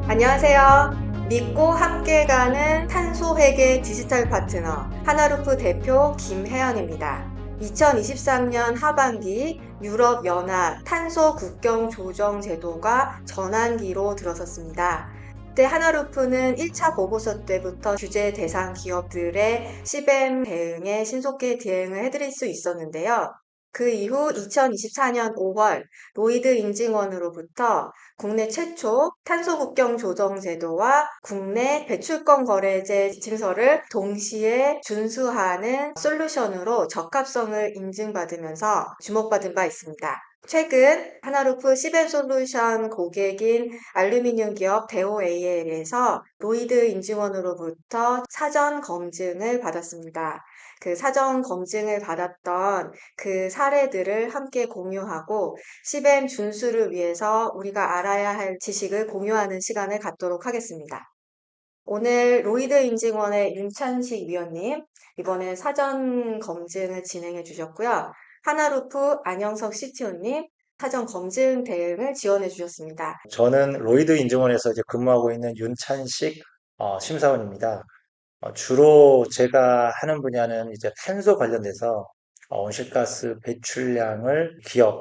안녕하세요. 믿고 함께 가는 탄소회계 디지털 파트너 하나루프 대표 김혜연입니다. 2023년 하반기 유럽연합 탄소 국경 조정 제도가 전환기로 들어섰습니다. 그때 하나루프는 1차 보고서 때부터 규제 대상 기업들의 CBAM 대응에 신속히 대응을 해드릴 수 있었는데요. 그 이후 2024년 5월 로이드 인증원으로부터 국내 최초 탄소 국경 조정 제도와 국내 배출권 거래제 지침서를 동시에 준수하는 솔루션으로 적합성을 인증받으면서 주목받은 바 있습니다. 최근 하나루프 시벤 솔루션 고객인 알루미늄 기업 데오AL에서 로이드 인증원으로부터 사전 검증을 받았습니다. 그 사전 검증을 받았던 그 사례들을 함께 공유하고 CBAM 준수를 위해서 우리가 알아야 할 지식을 공유하는 시간을 갖도록 하겠습니다. 오늘 로이드 인증원의 윤찬식 위원님, 이번에 사전 검증을 진행해 주셨고요. 하나루프 안영석 CTO님, 사전 검증 대응을 지원해 주셨습니다. 저는 로이드 인증원에서 이제 근무하고 있는 윤찬식 심사원입니다. 주로 제가 하는 분야는 이제 탄소 관련돼서 온실가스 배출량을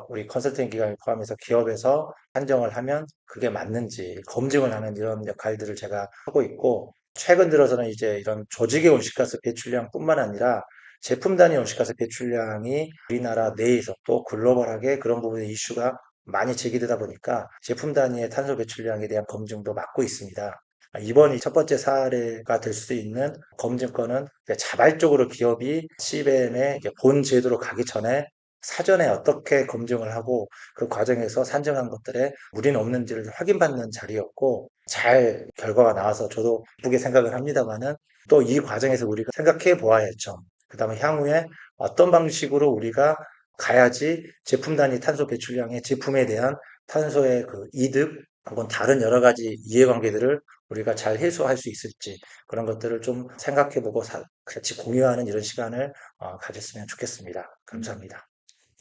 우리 컨설팅 기관을 포함해서 기업에서 산정을 하면 그게 맞는지 검증을 하는 이런 역할들을 제가 하고 있고, 최근 들어서는 이제 이런 조직의 온실가스 배출량뿐만 아니라 제품 단위 온실가스 배출량이 우리나라 내에서 또 글로벌하게 그런 부분의 이슈가 많이 제기되다 보니까 제품 단위의 탄소 배출량에 대한 검증도 맡고 있습니다. 이번이 첫 번째 사례가 될 수 있는 검증권은 자발적으로 기업이 CBAM의 본 제도로 가기 전에 사전에 어떻게 검증을 하고 그 과정에서 산정한 것들에 무리는 없는지를 확인받는 자리였고, 잘 결과가 나와서 저도 기쁘게 생각을 합니다만은, 또 이 과정에서 우리가 생각해 보아야죠. 그 다음에 향후에 어떤 방식으로 우리가 가야지 제품 단위 탄소 배출량의 제품에 대한 탄소의 그 이득 혹은 다른 여러 가지 이해관계들을 우리가 잘 해소할 수 있을지, 그런 것들을 좀 생각해보고 같이 공유하는 이런 시간을 가졌으면 좋겠습니다. 감사합니다.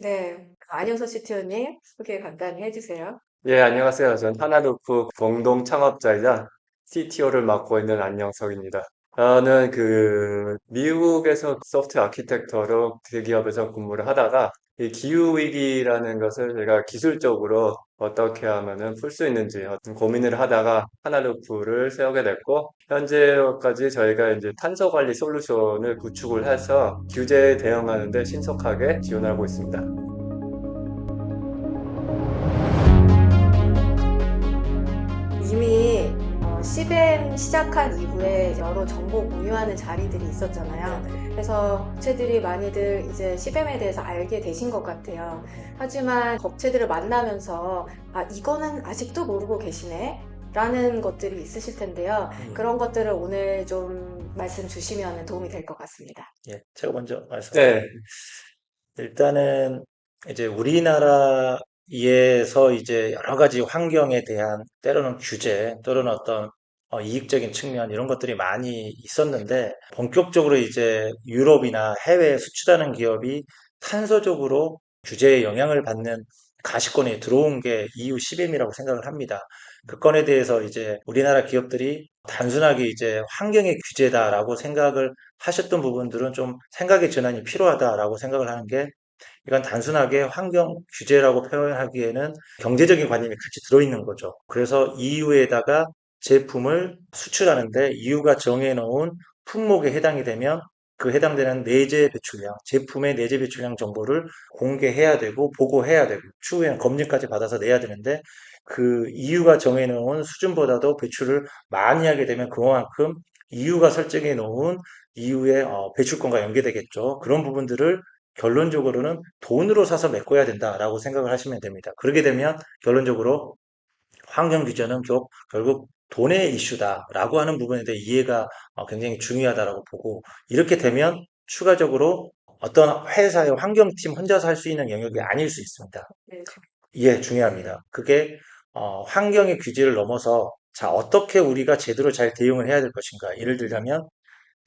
네, 안영석 CTO님, 소개 간단히 해주세요. 예, 안녕하세요. 전 하나루프 공동 창업자이자 CTO를 맡고 있는 안영석입니다. 저는 미국에서 소프트웨어 아키텍터로 대기업에서 근무를 하다가 이 기후위기라는 것을 제가 기술적으로 어떻게 하면은 풀 수 있는지 어떤 고민을 하다가 하나루프를 세우게 됐고, 현재까지 저희가 이제 탄소 관리 솔루션을 구축을 해서 규제에 대응하는 데 신속하게 지원하고 있습니다. 이미 CBAM 시작한 이후에 여러 정보 공유하는 자리들이 있었잖아요. 그래서 업체들이 많이들 이제 CBAM에 대해서 알게 되신 것 같아요. 하지만 업체들을 만나면서 이거는 아직도 모르고 계시네 라는 것들이 있으실 텐데요. 그런 것들을 오늘 좀 말씀 주시면 도움이 될 것 같습니다. 예, 제가 먼저 말씀드릴게요. 네. 일단은 이제 우리나라에서 이제 여러 가지 환경에 대한 때로는 규제, 또는 어떤 이익적인 측면, 이런 것들이 많이 있었는데, 본격적으로 이제 유럽이나 해외에 수출하는 기업이 탄소적으로 규제에 영향을 받는 가시권에 들어온 게 EU CBAM이라고 생각을 합니다. 그 건에 대해서 이제 우리나라 기업들이 단순하게 이제 환경의 규제다라고 생각을 하셨던 부분들은 좀 생각의 전환이 필요하다라고 생각을 하는 게, 이건 단순하게 환경 규제라고 표현하기에는 경제적인 관념이 같이 들어있는 거죠. 그래서 EU에다가 제품을 수출하는데 EU가 정해놓은 품목에 해당이 되면 그 해당되는 내재 배출량, 제품의 내재 배출량 정보를 공개해야 되고 보고해야 되고 추후에는 검증까지 받아서 내야 되는데, 그 EU가 정해놓은 수준보다도 배출을 많이 하게 되면 그만큼 EU가 설정해 놓은 EU의 배출권과 연계되겠죠. 그런 부분들을 결론적으로는 돈으로 사서 메꿔야 된다라고 생각을 하시면 됩니다. 그렇게 되면 결론적으로 환경 규제는 결국 돈의 이슈다라고 하는 부분에 대해 이해가 굉장히 중요하다라고 보고, 이렇게 되면 추가적으로 어떤 회사의 환경팀 혼자서 할 수 있는 영역이 아닐 수 있습니다. 네, 예, 중요합니다. 그게 환경의 규제를 넘어서, 자, 어떻게 우리가 제대로 잘 대응을 해야 될 것인가. 예를 들자면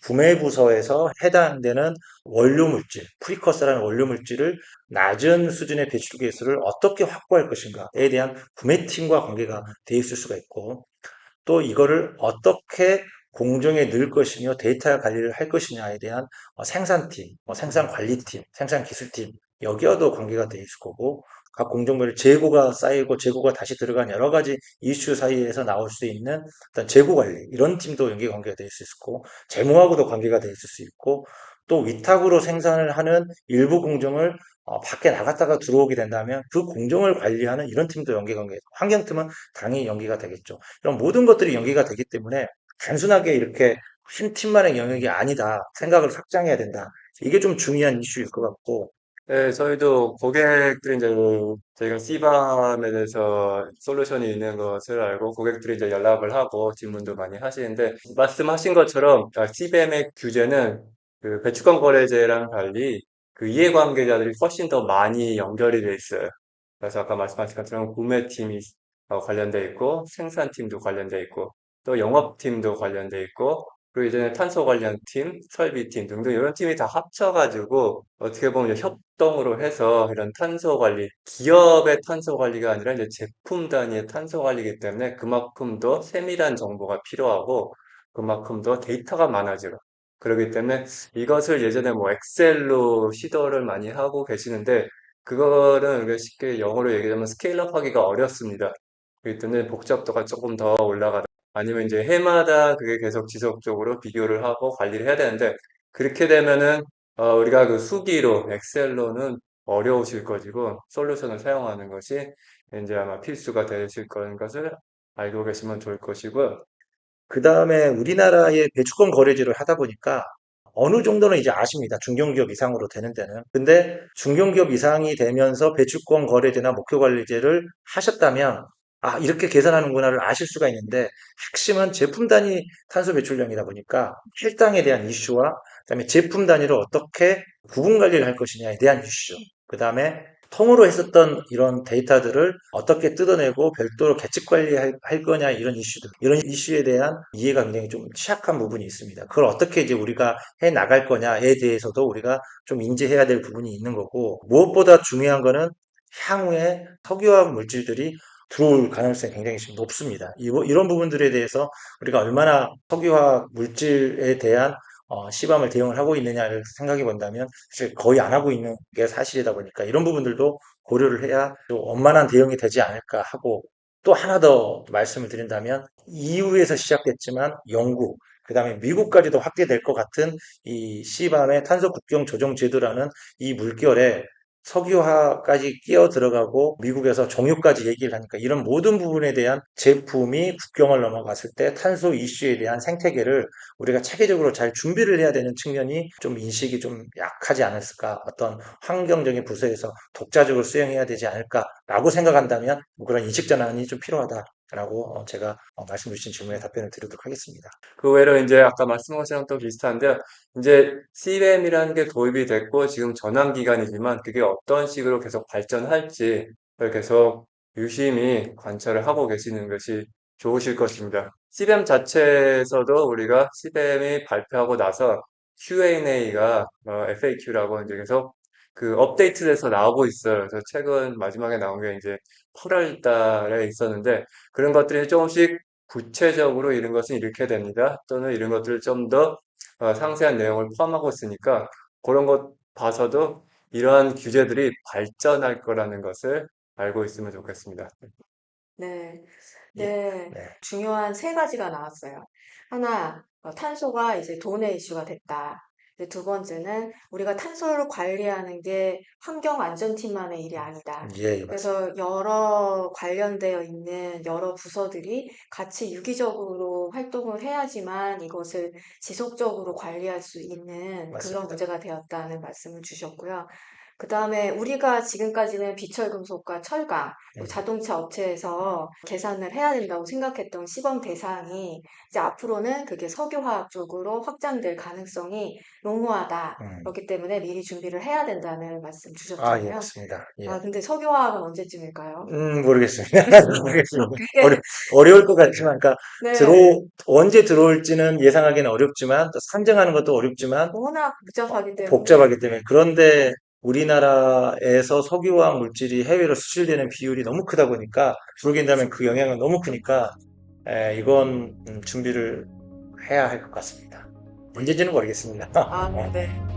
구매 부서에서 해당되는 원료 물질, 프리커서라는 원료 물질을 낮은 수준의 배출 개수를 어떻게 확보할 것인가에 대한 구매팀과 관계가 돼 있을 수가 있고, 또 이거를 어떻게 공정에 넣을 것이며 데이터 관리를 할 것이냐에 대한 생산팀, 생산관리팀, 생산기술팀, 여기와도 관계가 돼 있을 거고, 각 공정별로 재고가 쌓이고 재고가 다시 들어간 여러 가지 이슈 사이에서 나올 수 있는 어떤 재고 관리, 이런 팀도 연계 관계가 될 수 있을 거고, 재무하고도 관계가 돼 있을 수 있고, 또 위탁으로 생산을 하는 일부 공정을 밖에 나갔다가 들어오게 된다면 그 공정을 관리하는 이런 팀도 연계 관계, 환경팀은 당연히 연계가 되겠죠. 이런 모든 것들이 연계가 되기 때문에 단순하게 이렇게 한 팀만의 영역이 아니다. 생각을 확장해야 된다. 이게 좀 중요한 이슈일 것 같고, 네, 저희도 고객들이 이제 저희가 C밤에 대해서 솔루션이 있는 것을 알고 고객들이 이제 연락을 하고 질문도 많이 하시는데 말씀하신 것처럼 C밤의 규제는 그 배추권 거래제랑 달리 그 이해관계자들이 훨씬 더 많이 연결이 돼 있어요. 그래서 아까 말씀하신 것처럼 구매팀이 관련돼 있고 생산팀도 관련돼 있고 또 영업팀도 관련돼 있고 그리고 이제는 탄소 관련 팀, 설비팀 등등 이런 팀이 다 합쳐가지고 어떻게 보면 이제 협동으로 해서 이런 탄소 관리, 기업의 탄소 관리가 아니라 이제 제품 단위의 탄소 관리이기 때문에 그만큼 더 세밀한 정보가 필요하고 그만큼 더 데이터가 많아지고 그렇기 때문에 이것을 예전에 뭐 엑셀로 시도를 많이 하고 계시는데 그거는 우리가 쉽게 영어로 얘기하면 스케일업 하기가 어렵습니다. 그렇기 때문에 복잡도가 조금 더 올라가다. 아니면 이제 해마다 그게 계속 지속적으로 비교를 하고 관리를 해야 되는데 그렇게 되면은 우리가 그 수기로 엑셀로는 어려우실 것이고 솔루션을 사용하는 것이 이제 아마 필수가 되실 거는 것을 알고 계시면 좋을 것이고요. 그 다음에 우리나라의 배추권 거래제를 하다 보니까 어느 정도는 이제 아십니다. 중견기업 이상으로 되는 데는. 근데 중견기업 이상이 되면서 배추권 거래제나 목표관리제를 하셨다면, 아, 이렇게 계산하는구나를 아실 수가 있는데, 핵심은 제품 단위 탄소 배출량이다 보니까 할당에 대한 이슈와 그다음에 제품 단위로 어떻게 구분 관리를 할 것이냐에 대한 이슈. 그다음에 통으로 했었던 이런 데이터들을 어떻게 뜯어내고 별도로 계측 관리할 거냐 이런 이슈들, 이런 이슈에 대한 이해가 굉장히 좀 취약한 부분이 있습니다. 그걸 어떻게 이제 우리가 해 나갈 거냐에 대해서도 우리가 좀 인지해야 될 부분이 있는 거고, 무엇보다 중요한 거는 향후에 석유화학 물질들이 들어올 가능성이 굉장히 지금 높습니다. 이런 부분들에 대해서 우리가 얼마나 석유화학 물질에 대한 시범을 대응을 하고 있느냐를 생각해 본다면 사실 거의 안 하고 있는 게 사실이다 보니까 이런 부분들도 고려를 해야 좀 원만한 대응이 되지 않을까 하고, 또 하나 더 말씀을 드린다면 EU에서 시작됐지만 영국, 그다음에 미국까지도 확대될 것 같은 이 시밤의 탄소 국경 조정 제도라는 이 물결에 석유화까지 끼어 들어가고 미국에서 정유까지 얘기를 하니까 이런 모든 부분에 대한 제품이 국경을 넘어갔을 때 탄소 이슈에 대한 생태계를 우리가 체계적으로 잘 준비를 해야 되는 측면이 좀 인식이 좀 약하지 않았을까, 어떤 환경적인 부서에서 독자적으로 수행해야 되지 않을까라고 생각한다면 뭐 그런 인식 전환이 좀 필요하다라고 제가 말씀 주신 질문에 답변을 드리도록 하겠습니다. 그 외로 이제 아까 말씀하신 것처럼 또 비슷한데 이제 CBAM이라는 게 도입이 됐고 지금 전환 기간이지만 그게 어떤 식으로 계속 발전할지를 계속 유심히 관찰을 하고 계시는 것이 좋으실 것입니다. CBAM 자체에서도 우리가 CBAM이 발표하고 나서 Q&A가 FAQ라고 이제 계속 그 업데이트돼서 나오고 있어요. 그래서 최근 마지막에 나온 게 이제 8월 달에 있었는데 그런 것들이 조금씩 구체적으로 이런 것은 이렇게 됩니다. 또는 이런 것들을 좀 더 상세한 내용을 포함하고 있으니까 그런 것 봐서도 이러한 규제들이 발전할 거라는 것을 알고 있으면 좋겠습니다. 네, 예, 네, 네. 중요한 세 가지가 나왔어요. 하나, 탄소가 이제 돈의 이슈가 됐다. 이제 두 번째는 우리가 탄소를 관리하는 게 환경안전팀만의 일이 아니다. 예, 예, 맞습니다. 그래서 여러 관련되어 있는 여러 부서들이 같이 유기적으로 활동을 해야지만 이것을 지속적으로 관리할 수 있는 그런 맞습니다. 문제가 되었다는 말씀을 주셨고요. 그 다음에 우리가 지금까지는 비철금속과 철강, 또 자동차 업체에서 계산을 해야 된다고 생각했던 시범 대상이 이제 앞으로는 그게 석유화학 쪽으로 확장될 가능성이 농후하다. 음. 그렇기 때문에 미리 준비를 해야 된다는 말씀 예, 주셨잖아요. 맞습니다. 예. 근데 석유화학은 언제쯤일까요? 모르겠습니다. 모르겠습니다. 그게, 어려울 것 같지만, 그러니까, 네, 언제 들어올지는 예상하기는 어렵지만, 또 상정하는 것도 어렵지만, 워낙 복잡하기 때문에. 복잡하기 때문에. 그런데 우리나라에서 석유화학 물질이 해외로 수출되는 비율이 너무 크다 보니까, 불어긴다면 그 영향은 너무 크니까, 이건 준비를 해야 할 것 같습니다. 언제인지는 모르겠습니다. 네.